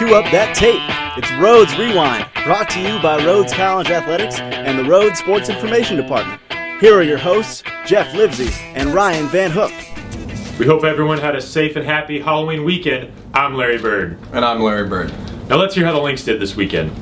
cue up that tape. It's Rhodes Rewind, brought to you by Rhodes College Athletics and the Rhodes Sports Information Department. Here are your hosts, Jeff Livesey and Ryan Van Hook. We hope everyone had a safe and happy Halloween weekend. I'm Larry Bird. And I'm Larry Bird. Now let's hear how the Lynx did this weekend.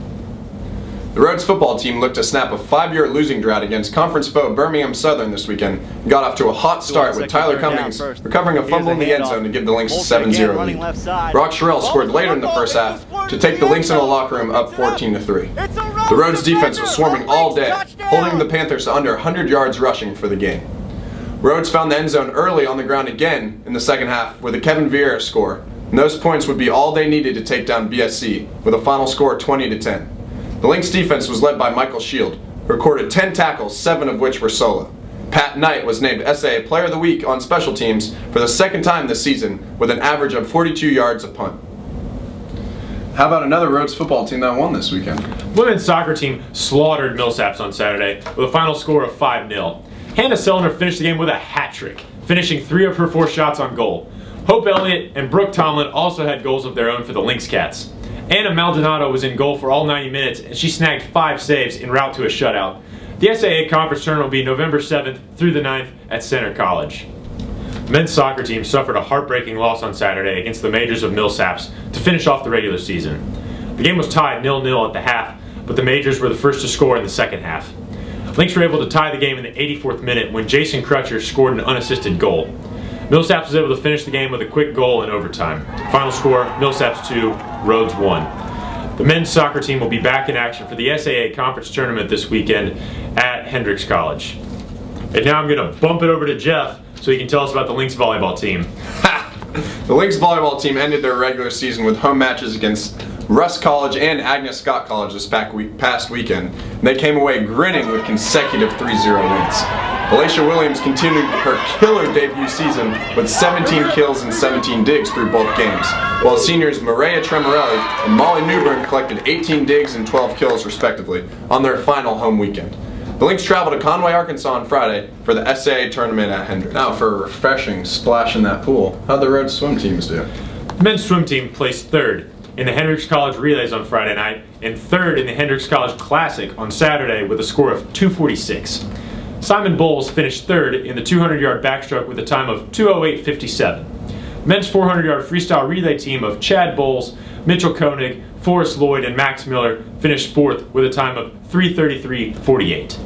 The Rhodes football team looked to snap a 5-year losing drought against conference foe Birmingham Southern this weekend and got off to a hot start with Tyler Cummings recovering a fumble in the end zone to give the Lynx a 7-0 lead. Brock Sherrill scored later in the first half to take the Lynx in the locker room up 14-3. The Rhodes defense was swarming all day, holding the Panthers to under 100 yards rushing for the game. Rhodes found the end zone early on the ground again in the second half with a Kevin Vieira score, and those points would be all they needed to take down BSC with a final score 20-10. The Lynx defense was led by Michael Shield, who recorded 10 tackles, 7 of which were solo. Pat Knight was named SAA Player of the Week on special teams for the second time this season with an average of 42 yards a punt. How about another Rhodes football team that won this weekend? Women's soccer team slaughtered Millsaps on Saturday with a final score of 5-0. Hannah Sellner finished the game with a hat trick, finishing 3 of her 4 shots on goal. Hope Elliott and Brooke Tomlin also had goals of their own for the Lynx Cats. Anna Maldonado was in goal for all 90 minutes, and she snagged 5 saves en route to a shutout. The SAA Conference Tournament will be November 7th through the 9th at Center College. The men's soccer team suffered a heartbreaking loss on Saturday against the Majors of Millsaps to finish off the regular season. The game was tied 0-0 at the half, but the Majors were the first to score in the second half. Lynx were able to tie the game in the 84th minute when Jason Crutcher scored an unassisted goal. Millsaps was able to finish the game with a quick goal in overtime. Final score, Millsaps 2, Rhodes 1. The men's soccer team will be back in action for the SAA Conference Tournament this weekend at Hendrix College. And now I'm going to bump it over to Jeff so he can tell us about the Lynx volleyball team. The Lynx volleyball team ended their regular season with home matches against Russ College and Agnes Scott College this past weekend. They came away grinning with consecutive 3-0 wins. Alicia Williams continued her killer debut season with 17 kills and 17 digs through both games, while seniors Maria Tremorelli and Molly Newbern collected 18 digs and 12 kills respectively on their final home weekend. The Lynx traveled to Conway, Arkansas on Friday for the SAA tournament at Hendrix. Now for a refreshing splash in that pool, how'd the Rhodes swim teams do? The men's swim team placed 3rd in the Hendrix College Relays on Friday night and 3rd in the Hendrix College Classic on Saturday with a score of 246. Simon Bowles finished 3rd in the 200-yard backstroke with a time of 2:08.57. Men's 400-yard freestyle relay team of Chad Bowles, Mitchell Koenig, Forrest Lloyd, and Max Miller finished 4th with a time of 3:33.48.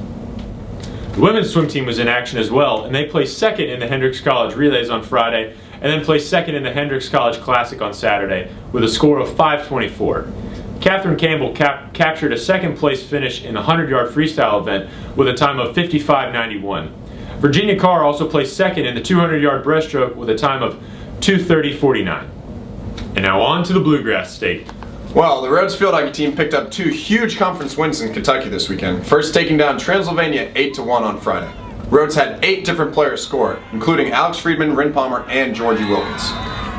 The women's swim team was in action as well, and they placed 2nd in the Hendrix College Relays on Friday and then placed 2nd in the Hendrix College Classic on Saturday with a score of 5:24. Catherine Campbell captured a 2nd place finish in the 100-yard freestyle event with a time of 55.91. Virginia Carr also placed 2nd in the 200-yard breaststroke with a time of 2:30.49. And now on to the Bluegrass State. Well, the Rhodes field hockey team picked up 2 huge conference wins in Kentucky this weekend, first taking down Transylvania 8-1 on Friday. Rhodes had 8 different players score, including Alex Friedman, Rin Palmer, and Georgie Wilkins.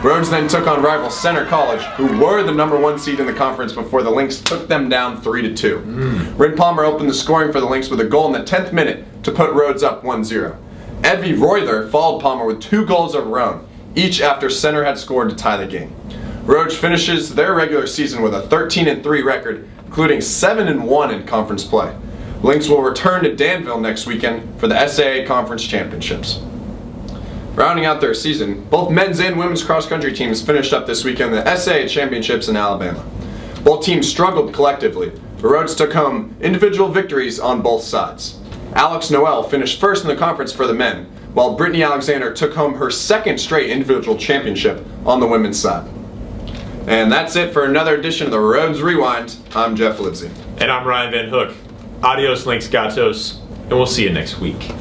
Rhodes then took on rival Center College, who were the number 1 seed in the conference before the Lynx took them down 3-2. Rin Palmer opened the scoring for the Lynx with a goal in the 10th minute to put Rhodes up 1-0. Evie Royler followed Palmer with 2 goals of her own, each after Center had scored to tie the game. Rhodes finishes their regular season with a 13-3 record, including 7-1 in conference play. Lynx will return to Danville next weekend for the SAA Conference Championships. Rounding out their season, both men's and women's cross-country teams finished up this weekend the SAA Championships in Alabama. Both teams struggled collectively, but Rhodes took home individual victories on both sides. Alex Noel finished 1st in the conference for the men, while Brittany Alexander took home her 2nd straight individual championship on the women's side. And that's it for another edition of the Rhodes Rewind. I'm Jeff Livesey. And I'm Ryan Van Hook. Adios, Lynx Gatos, and we'll see you next week.